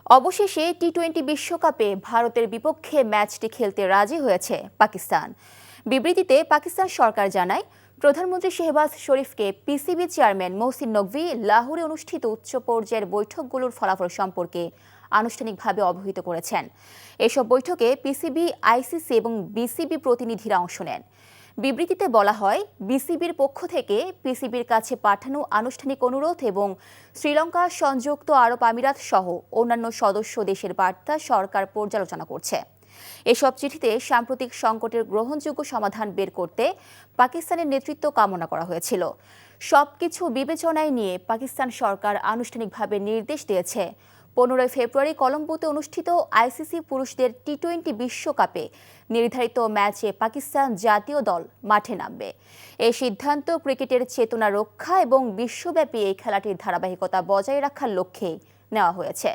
অবশেষে টি-20 বিশ্বকাপে ভারতের বিপক্ষে ম্যাচটি খেলতে রাজি হয়েছে পাকিস্তান। বিবৃতিতে পাকিস্তান সরকার জানায়, প্রধানমন্ত্রী শেহবাজ শরীফকে পিসিবি চেয়ারম্যান মহসিন নকভি লাহোরে অনুষ্ঠিত উচ্চ পর্যায়ের বৈঠকগুলোর ফলাফল সম্পর্কে আনুষ্ঠানিকভাবে অবহিত করেছেন। এসব বৈঠকে পিসিবি, আইসিসি এবং বিসিবি প্রতিনিধিরা অংশ নেন। বিবৃতিতে বলা হয়, বিসিবির পক্ষ থেকে পিসিবির কাছে পাঠানো আনুষ্ঠানিক অনুরোধ এবং শ্রীলঙ্কা, সংযুক্ত আরব আমিরাত সহ অন্যান্য সদস্য দেশের বার্তা সরকার পর্যালোচনা করছে। এসব চিঠিতে সাম্প্রতিক সংকটের গ্রহণযোগ্য সমাধান বের করতে পাকিস্তানের নেতৃত্ব কামনা করা হয়েছিল। সবকিছু বিবেচনায় নিয়ে পাকিস্তান সরকার আনুষ্ঠানিকভাবে নির্দেশ দিয়েছে 15 ফেব্রুয়ারি কলম্বোতে অনুষ্ঠিত আইসিসি পুরুষদের টি-20 বিশ্বকাপে নির্ধারিত ম্যাচে পাকিস্তান জাতীয় দল মাঠে নামবে। এই সিদ্ধান্ত ক্রিকেটের চেতনা রক্ষা এবং বিশ্বব্যাপী এই খেলাটির ধারাবাহিকতা বজায় রাখার লক্ষ্যে নেওয়া হয়েছে।